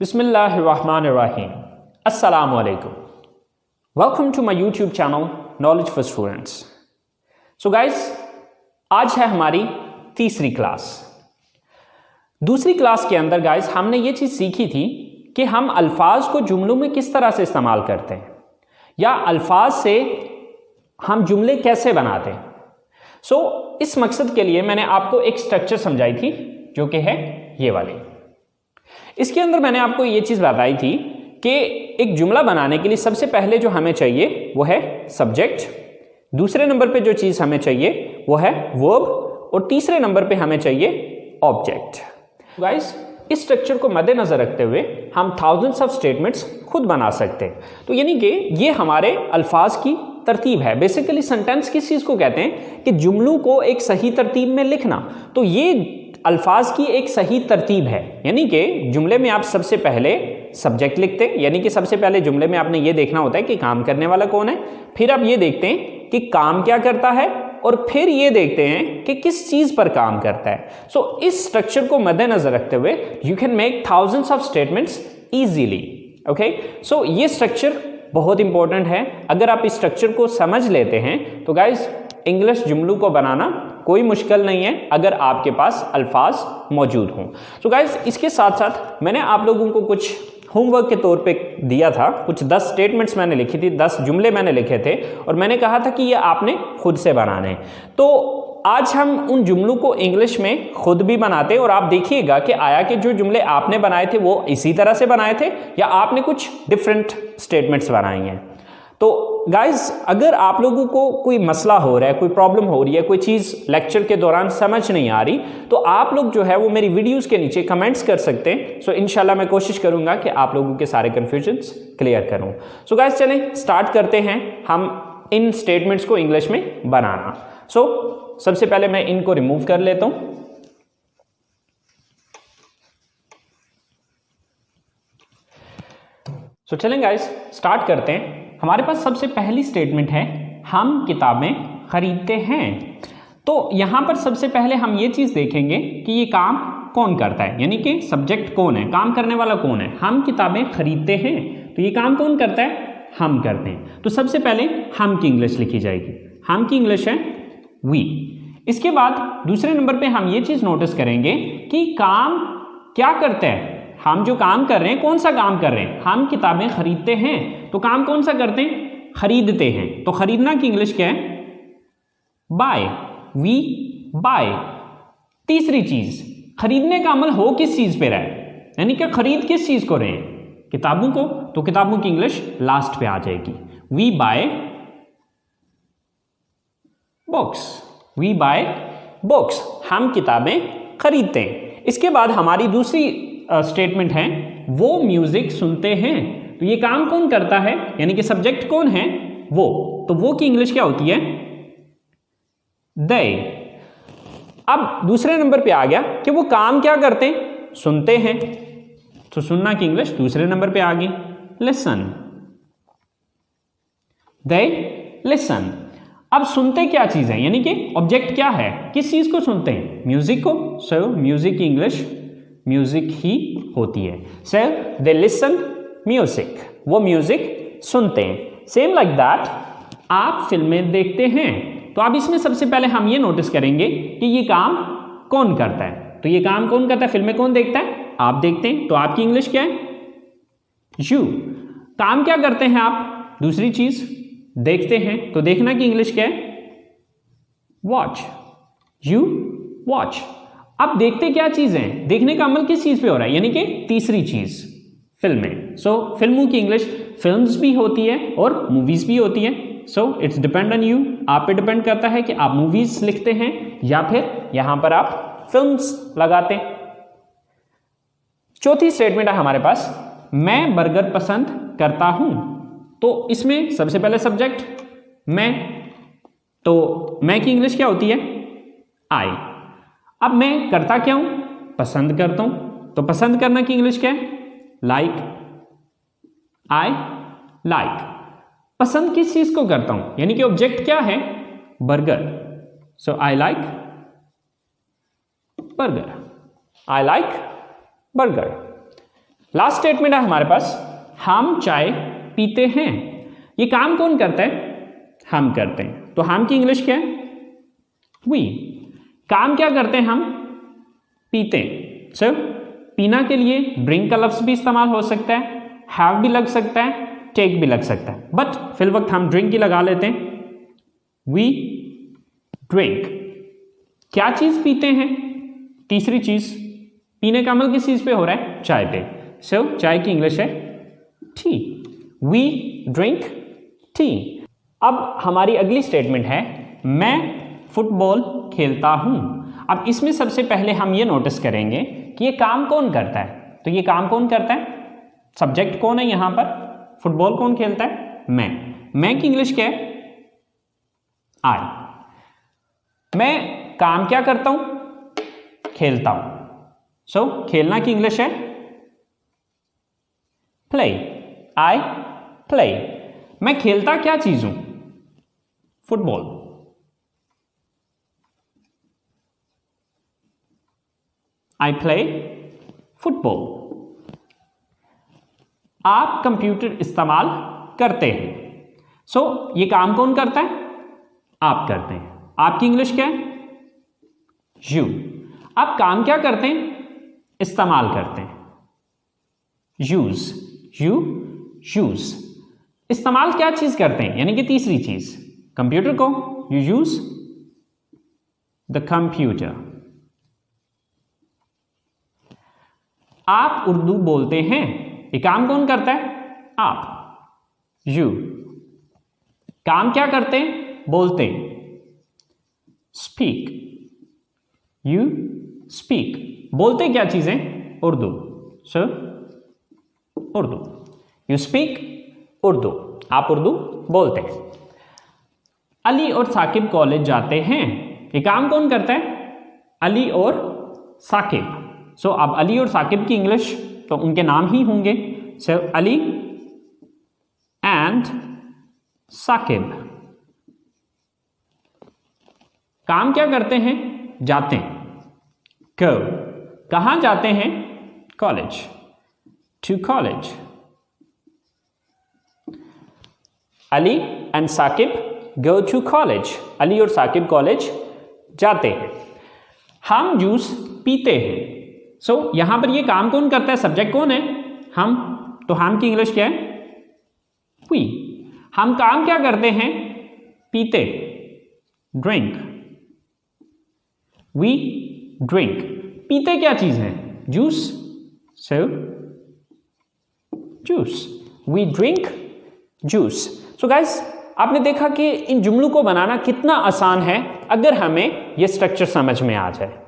बिस्मिल्लाहिर्रहमानिर्रहीम। अस्सलामु अलैकुम। Welcome to my YouTube channel knowledge for students. So guys, आज है हमारी तीसरी क्लास। दूसरी क्लास के अंदर गाइस हमने ये चीज़ सीखी थी कि हम अल्फाज को जुमलों में किस तरह से इस्तेमाल करते हैं या अल्फाज से हम जुमले कैसे बनाते हैं। इस मकसद के लिए मैंने आपको एक स्ट्रक्चर समझाई थी जो कि है ये वाली। इसके अंदर मैंने आपको ये चीज़ बताई थी कि एक जुमला बनाने के लिए सबसे पहले जो हमें चाहिए वो है सब्जेक्ट, दूसरे नंबर पे जो चीज़ हमें चाहिए वो है वर्ब और तीसरे नंबर पे हमें चाहिए ऑब्जेक्ट। गाइस, इस स्ट्रक्चर को मद्देनजर रखते हुए हम थाउजेंड्स ऑफ स्टेटमेंट्स खुद बना सकते हैं। तो यानी कि ये हमारे अल्फाज की तरतीब है। बेसिकली सेंटेंस किस चीज़ को कहते हैं कि जुमलों को एक सही तरतीब में लिखना। तो ये अल्फाज की एक सही तरतीब है। यानी कि जुमले में आप सबसे पहले सब्जेक्ट लिखते हैं, यानी कि सबसे पहले जुमले में आपने ये देखना होता है कि काम करने वाला कौन है, फिर आप ये देखते हैं कि काम क्या करता है और फिर ये देखते हैं कि किस चीज़ पर काम करता है। इस स्ट्रक्चर को मद्देनजर रखते हुए you can make thousands of statements easily. Okay, ये स्ट्रक्चर बहुत इंपॉर्टेंट है। अगर आप इस स्ट्रक्चर को समझ लेते हैं तो गाइस इंग्लिश जुमलों को बनाना कोई मुश्किल नहीं है अगर आपके पास अल्फाज मौजूद हों। गाइस, इसके साथ साथ मैंने आप लोगों को कुछ होमवर्क के तौर पे दिया था। कुछ 10 स्टेटमेंट्स मैंने लिखी थी, 10 जुमले मैंने लिखे थे और मैंने कहा था कि ये आपने खुद से बनाने हैं। तो आज हम उन जुमलों को इंग्लिश में खुद भी बनाते हैं और आप देखिएगा कि आया कि जो जुमले आपने बनाए थे वो इसी तरह से बनाए थे या आपने कुछ डिफरेंट स्टेटमेंट्स बनाई हैं। तो गाइज, अगर आप लोगों को कोई मसला हो रहा है, कोई प्रॉब्लम हो रही है, कोई चीज़ लेक्चर के दौरान समझ नहीं आ रही, तो आप लोग जो है वो मेरी वीडियोस के नीचे कमेंट्स कर सकते हैं। इंशाल्लाह मैं कोशिश करूंगा कि आप लोगों के सारे कन्फ्यूजन्स क्लियर करूं। गाइज, चलें स्टार्ट करते हैं हम इन स्टेटमेंट्स को इंग्लिश में बनाना। सबसे पहले मैं इनको रिमूव कर लेता हूं। चलें गाइज स्टार्ट करते हैं। हमारे पास सबसे पहली स्टेटमेंट है, हम किताबें खरीदते हैं। तो यहां पर सबसे पहले हम ये चीज देखेंगे कि ये काम कौन करता है, यानी कि सब्जेक्ट कौन है, काम करने वाला कौन है। हम किताबें खरीदते हैं, तो ये काम कौन करता है, हम करते हैं। तो सबसे पहले हम की इंग्लिश लिखी जाएगी। हम की इंग्लिश है वी। इसके बाद दूसरे नंबर पे हम ये चीज नोटिस करेंगे कि काम क्या करते हैं। हम जो काम कर रहे हैं, कौन सा काम कर रहे हैं, हम किताबें खरीदते हैं। तो काम कौन सा करते हैं, खरीदते हैं। तो खरीदना की इंग्लिश क्या है, बाय। We bye. तीसरी चीज, खरीदने का अमल हो किस चीज पे रहा है, यानी कि खरीद किस चीज को रहे हैं, किताबों को। तो किताबों की इंग्लिश लास्ट पे आ जाएगी। We buy books. We buy books, हम किताबें खरीदते हैं। इसके बाद हमारी दूसरी स्टेटमेंट है, वो म्यूजिक सुनते हैं। तो ये काम कौन करता है, यानी कि सब्जेक्ट कौन है, वो। तो वो की इंग्लिश क्या होती है, दे। अब दूसरे नंबर पे आ गया कि वो काम क्या करते हैं, सुनते हैं। तो सुनना की इंग्लिश दूसरे नंबर पे आ गई, लिसन। They listen. अब सुनते क्या चीज है, यानी कि ऑब्जेक्ट क्या है, किस चीज को सुनते हैं, म्यूजिक को। म्यूजिक की इंग्लिश म्यूजिक ही होती है। दे लिसन म्यूजिक, वो म्यूजिक सुनते हैं। सेम लाइक दैट, आप फिल्में देखते हैं। तो अब इसमें सबसे पहले हम ये नोटिस करेंगे कि ये काम कौन करता है। तो ये काम कौन करता है, फिल्में कौन देखता है, आप देखते हैं। तो आपकी इंग्लिश क्या है, यू। काम क्या करते हैं आप, दूसरी चीज देखते हैं। तो देखना की इंग्लिश क्या है, वॉच। You watch. अब देखते क्या चीज है, देखने का अमल किस चीज पे हो रहा है, यानी कि तीसरी चीज फिल्में। फिल्मों की इंग्लिश फिल्म्स भी होती है और मूवीज भी होती है। इट्स डिपेंड ऑन यू, आप पे डिपेंड करता है कि आप मूवीज लिखते हैं या फिर यहां पर आप फिल्म्स लगाते हैं। चौथी स्टेटमेंट है हमारे पास, मैं बर्गर पसंद करता हूं। तो इसमें सबसे पहले सब्जेक्ट मैं, तो मैं की इंग्लिश क्या होती है, आई। अब मैं करता क्या हूं, पसंद करता हूं। तो पसंद करना की इंग्लिश क्या है, लाइक। I like. पसंद किस चीज को करता हूं, यानी कि ऑब्जेक्ट क्या है, burger. I like burger. I like burger. Last statement है हमारे पास, हम चाय पीते हैं। ये काम कौन करता है? हम करते हैं। तो हम की इंग्लिश क्या है? वी। काम क्या करते हैं? हम पीते हैं। सो पीना के लिए ड्रिंक का लफ्ज भी इस्तेमाल हो सकता है, हैव भी लग सकता है, टेक भी लग सकता है, बट फिल वक्त हम ड्रिंक ही लगा लेते हैं। We drink. क्या चीज पीते हैं? तीसरी चीज। पीने का अमल किस चीज पे हो रहा है? चाय पे। सो चाय की इंग्लिश है टी। We drink tea. अब हमारी अगली स्टेटमेंट है, मैं फुटबॉल खेलता हूं। अब इसमें सबसे पहले हम ये नोटिस करेंगे कि ये काम कौन करता है। तो ये काम कौन करता है? सब्जेक्ट कौन है यहां पर? फुटबॉल कौन खेलता है? मैं की इंग्लिश क्या है? आई। मैं काम क्या करता हूं? खेलता हूं। सो खेलना की इंग्लिश है प्ले। I play. मैं खेलता क्या चीज हूं? फुटबॉल। I play football. आप कंप्यूटर इस्तेमाल करते हैं। सो ये काम कौन करता है? आप करते हैं। आपकी इंग्लिश क्या है? यू। आप काम क्या करते हैं? इस्तेमाल करते हैं। यूज। You use. इस्तेमाल क्या चीज करते हैं? यानी कि तीसरी चीज, कंप्यूटर को। You use the computer. आप उर्दू बोलते हैं। ये काम कौन करता है? आप। यू। काम क्या करते हैं? बोलते हैं। स्पीक। You speak. बोलते क्या चीजें? Urdu. So Urdu. You speak Urdu. आप उर्दू बोलते हैं। अली और साकिब कॉलेज जाते हैं। ये काम कौन करता है? अली और साकिब। सो अब अली और साकिब की इंग्लिश तो उनके नाम ही होंगे। सो अली एंड साकिब। काम क्या करते हैं? जाते हैं। गो। कहां जाते हैं? College. To college. Ali and Sakib go to college. Ali और साकिब कॉलेज जाते हैं। हम जूस पीते हैं। सो यहां पर ये काम कौन करता है? सब्जेक्ट कौन है? हम। तो हम की इंग्लिश क्या है? वी। हम काम क्या करते हैं? पीते। ड्रिंक। We drink. पीते क्या चीज है? Juice. So juice. We drink juice. So guys, आपने देखा कि इन जुमलों को बनाना कितना आसान है अगर हमें यह स्ट्रक्चर समझ में आ जाए।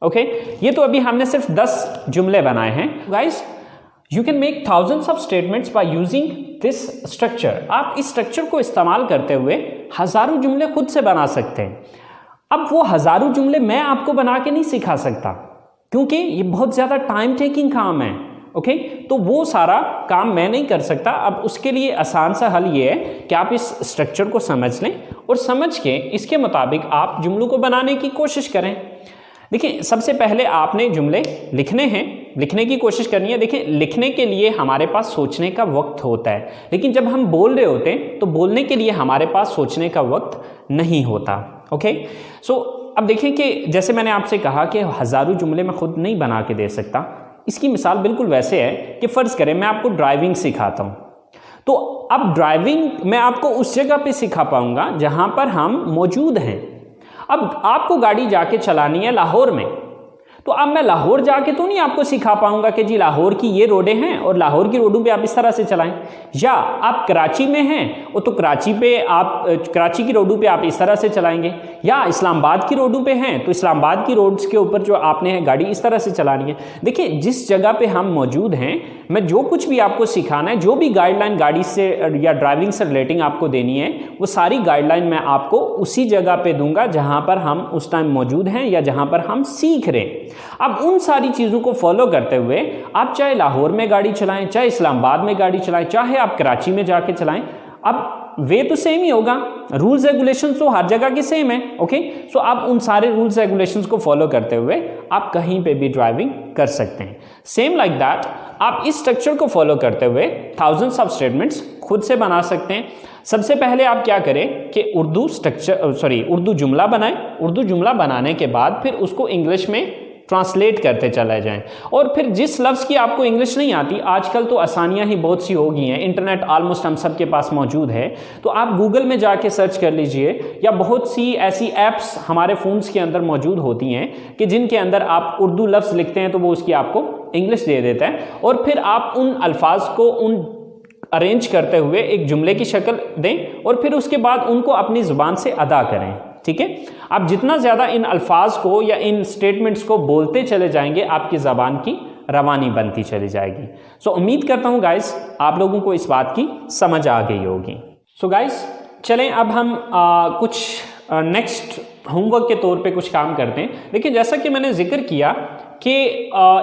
ओके, ये तो अभी हमने सिर्फ 10 जुमले बनाए हैं। Guys, you can make thousands of statements by using this structure. आप इस स्ट्रक्चर को इस्तेमाल करते हुए हजारों जुमले खुद से बना सकते हैं। अब वो हजारों जुमले मैं आपको बना के नहीं सिखा सकता, क्योंकि ये बहुत ज्यादा टाइम टेकिंग काम है। ओके, तो वो सारा काम मैं नहीं कर सकता। अब उसके लिए आसान सा हल ये है कि आप इस स्ट्रक्चर को समझ लें और समझ के इसके मुताबिक आप जुमलों को बनाने की कोशिश करें। देखिए, सबसे पहले आपने जुमले लिखने हैं, लिखने की कोशिश करनी है। देखिए, लिखने के लिए हमारे पास सोचने का वक्त होता है, लेकिन जब हम बोल रहे होते हैं तो बोलने के लिए हमारे पास सोचने का वक्त नहीं होता। ओके, सो अब देखिए कि जैसे मैंने आपसे कहा कि हजारों जुमले मैं खुद नहीं बना के दे सकता। इसकी मिसाल बिल्कुल वैसे है कि फर्ज करें मैं आपको ड्राइविंग सिखाता हूं, तो अब ड्राइविंग मैं आपको उस जगह पे सिखा पाऊंगा जहां पर हम मौजूद हैं। अब आपको गाड़ी जाके चलानी है लाहौर में, तो अब मैं लाहौर जाके तो नहीं आपको सिखा पाऊंगा कि जी लाहौर की ये रोडें हैं और लाहौर की रोडों पे आप इस तरह से चलाएं। या आप कराची में हैं और तो कराची पे आप कराची की रोडों पे आप इस तरह से चलाएंगे, या इस्लामाबाद की रोडों पे हैं तो इस्लामाबाद की रोड्स के ऊपर जो आपने गाड़ी इस तरह से चलानी है। देखिए, जिस जगह पे हम मौजूद हैं, मैं जो कुछ भी आपको सिखाना है, जो भी गाइडलाइन गाड़ी से या ड्राइविंग से रिलेटिंग आपको देनी है, वो सारी गाइडलाइन मैं आपको उसी जगह पे दूंगा जहां पर हम उस टाइम मौजूद हैं या जहां पर हम सीख रहे हैं। अब उन सारी चीजों को फॉलो करते हुए आप चाहे लाहौर में गाड़ी चलाएं, चाहे इस्लामाबाद में गाड़ी चलाएं, चाहे आप कराची में जाके चलाएं, अब वे तो सेम ही होगा, रूल्स रेगुलेशंस तो हर जगह के सेम है। ओके, सो आप उन सारे रूल्स रेगुलेशंस को फॉलो करते हुए आप कहीं पे भी ड्राइविंग कर सकते हैं। सेम लाइक दैट आप इस स्ट्रक्चर को फॉलो करते हुए थाउजेंड्स ऑफ स्टेटमेंट्स खुद से बना सकते हैं। सबसे पहले आप क्या करें कि उर्दू जुमला बनाएं। उर्दू जुमला बनाने के बाद फिर उसको इंग्लिश में ट्रांसलेट करते चले जाएं, और फिर जिस लफ्ज़ की आपको इंग्लिश नहीं आती, आजकल तो आसानियां ही बहुत सी हो गई हैं, इंटरनेट ऑलमोस्ट हम सब के पास मौजूद है, तो आप गूगल में जाके सर्च कर लीजिए, या बहुत सी ऐसी ऐप्स हमारे फ़ोन्स के अंदर मौजूद होती हैं कि जिनके अंदर आप उर्दू लफ्ज़ लिखते हैं तो वो उसकी आपको इंग्लिश दे देता है, और फिर आप उन अल्फाज को अरेंज करते हुए एक जुमले की शक्ल दें और फिर उसके बाद उनको अपनी ज़ुबान से अदा करें। ठीक है, आप जितना ज़्यादा इन अल्फाज को या इन स्टेटमेंट्स को बोलते चले जाएंगे, आपकी ज़बान की रवानी बनती चली जाएगी। सो उम्मीद करता हूँ गाइस आप लोगों को इस बात की समझ आ गई होगी। सो गाइस चलें अब हम कुछ नेक्स्ट होमवर्क के तौर पे कुछ काम करते हैं। देखिए, जैसा कि मैंने जिक्र किया कि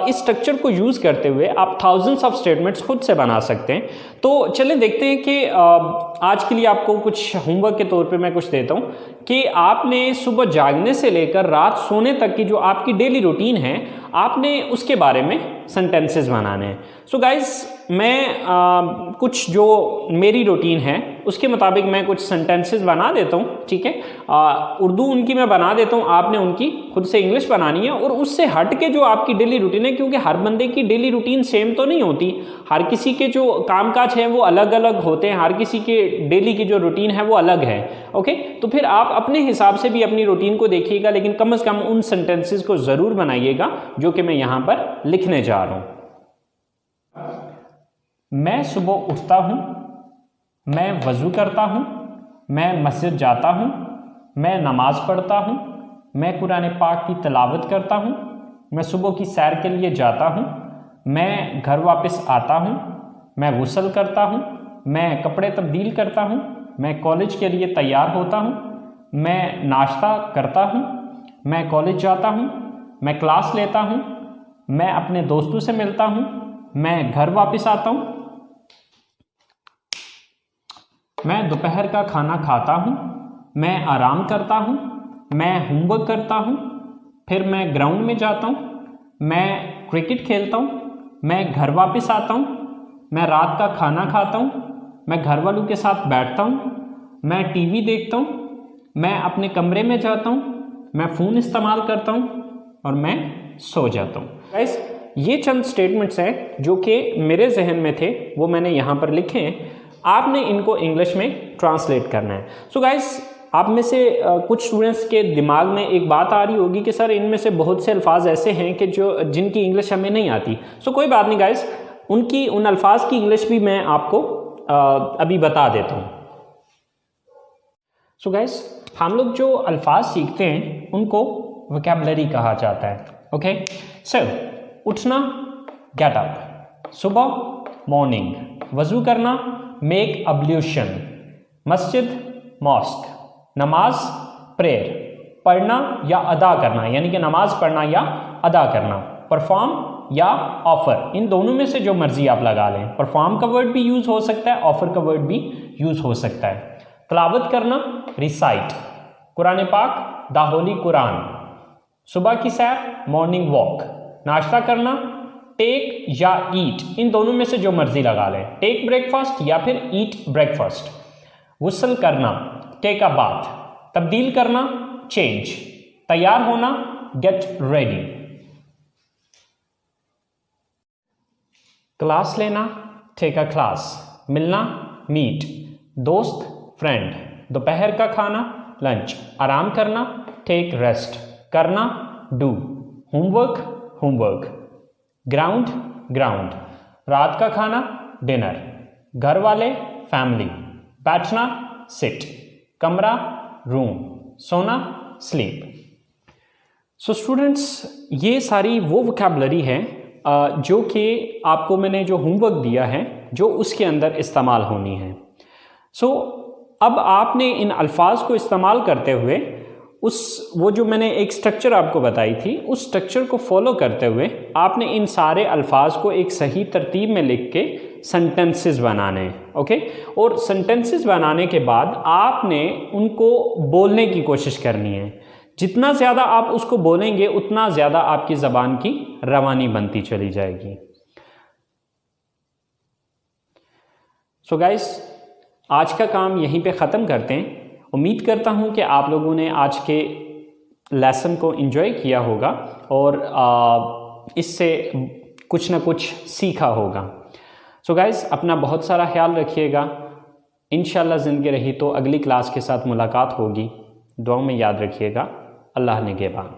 इस स्ट्रक्चर को यूज़ करते हुए आप थाउजेंड्स ऑफ स्टेटमेंट्स खुद से बना सकते हैं। तो चलें देखते हैं कि आज के लिए आपको कुछ होमवर्क के तौर पे मैं कुछ देता हूँ कि आपने सुबह जागने से लेकर रात सोने तक की जो आपकी डेली रूटीन है, आपने उसके बारे में सेंटेंसेस बनाने हैं। सो गाइस मैं कुछ जो मेरी रूटीन है उसके मुताबिक मैं कुछ सेंटेंसेस बना देता हूँ। ठीक है, उर्दू उनकी मैं बना देता हूँ, आपने उनकी खुद से इंग्लिश बनानी है। और उससे हट के जो आपकी डेली रूटीन है, क्योंकि हर बंदे की डेली रूटीन सेम तो नहीं होती, हर किसी के जो कामकाज हैं वो अलग अलग होते हैं, हर किसी के डेली की जो रूटीन है वो अलग है। ओके, तो फिर आप अपने हिसाब से भी अपनी रूटीन को देखिएगा, लेकिन कम से कम उन सेंटेंसेस को ज़रूर बनाइएगा जो कि मैं यहाँ पर लिखने जा रहा हूँ। मैं सुबह उठता हूँ, मैं वज़ू करता हूँ, मैं मस्जिद जाता हूँ, मैं नमाज़ पढ़ता हूँ, मैं कुरान पाक की तिलावत करता हूँ, मैं सुबह की सैर के लिए जाता हूँ, मैं घर वापस आता हूँ, मैं गुस्ल करता हूँ, मैं कपड़े तब्दील करता हूँ, मैं कॉलेज के लिए तैयार होता हूँ, मैं नाश्ता करता हूँ, मैं कॉलेज जाता हूँ, मैं क्लास लेता हूँ, मैं अपने दोस्तों से मिलता हूँ, मैं घर वापस आता हूँ, मैं दोपहर का खाना खाता हूँ, मैं आराम करता हूँ, मैं होमवर्क करता हूँ, फिर मैं ग्राउंड में जाता हूँ, मैं क्रिकेट खेलता हूँ, मैं घर वापस आता हूँ, मैं रात का खाना खाता हूँ, मैं घर वालों के साथ बैठता हूँ, मैं टीवी देखता हूँ, मैं अपने कमरे में जाता हूँ, मैं फ़ोन इस्तेमाल करता हूँ और मैं सो जाता हूँ। गाइस ये चंद स्टेटमेंट्स हैं जो कि मेरे जहन में थे, वो मैंने यहाँ पर लिखे हैं। आपने इनको इंग्लिश में ट्रांसलेट करना है। सो गाइस आप में से कुछ स्टूडेंट्स के दिमाग में एक बात आ रही होगी कि सर इनमें से बहुत से अल्फाज ऐसे हैं कि जिनकी इंग्लिश हमें नहीं आती। सो कोई बात नहीं गाइस, उन अल्फाज की इंग्लिश भी मैं आपको अभी बता देता हूँ। सो गाइस हम लोग जो अल्फाज सीखते हैं उनको वोकैबुलरी कहा जाता है। ओके, सो उठना गेट अप, सुबह मॉर्निंग, वज़ू करना मेक अब्ल्यूशन, मस्जिद मॉस्क, नमाज प्रेयर, पढ़ना या अदा करना यानी कि नमाज पढ़ना या अदा करना, परफॉर्म या ऑफर, इन दोनों में से जो मर्जी आप लगा लें। परफॉर्म का वर्ड भी यूज़ हो सकता है, ऑफर का वर्ड भी यूज़ हो सकता है। तिलावत करना रिसाइट, कुरान पाक द होली कुरान, सुबह की सैर मॉर्निंग वॉक, नाश्ता करना टेक या ईट, इन दोनों में से जो मर्जी लगा लें, टेक ब्रेकफास्ट या फिर ईट ब्रेकफास्ट। गुस्ल करना टेक अ बाथ, तब्दील करना चेंज, तैयार होना गेट रेडी, क्लास लेना टेक अ क्लास, मिलना मीट, दोस्त फ्रेंड, दोपहर का खाना लंच, आराम करना टेक रेस्ट, करना डू, होमवर्क, ग्राउंड ग्राउंड, रात का खाना डिनर, घर वाले फैमिली, बैठना सिट, कमरा रूम, सोना स्लीप। सो स्टूडेंट्स ये सारी वो वोकैबुलरी है जो कि आपको मैंने जो होमवर्क दिया है जो उसके अंदर इस्तेमाल होनी है। सो अब आपने इन अल्फाज को इस्तेमाल करते हुए वो जो मैंने एक स्ट्रक्चर आपको बताई थी उस स्ट्रक्चर को फॉलो करते हुए आपने इन सारे अल्फाज को एक सही तरतीब में लिख के सेंटेंसेस बनाने हैं। ओके, और सेंटेंसेस बनाने के बाद आपने उनको बोलने की कोशिश करनी है। जितना ज़्यादा आप उसको बोलेंगे उतना ज़्यादा आपकी ज़बान की रवानी बनती चली जाएगी। सो गाइस, आज का काम यहीं पे ख़त्म करते हैं। उम्मीद करता हूँ कि आप लोगों ने आज के लेसन को एंजॉय किया होगा और इससे कुछ ना कुछ सीखा होगा। सो गाइस, अपना बहुत सारा ख्याल रखिएगा। इंशाल्लाह ज़िंदगी रही तो अगली क्लास के साथ मुलाकात होगी। दुआ में याद रखिएगा। अल्लाह निगहबान।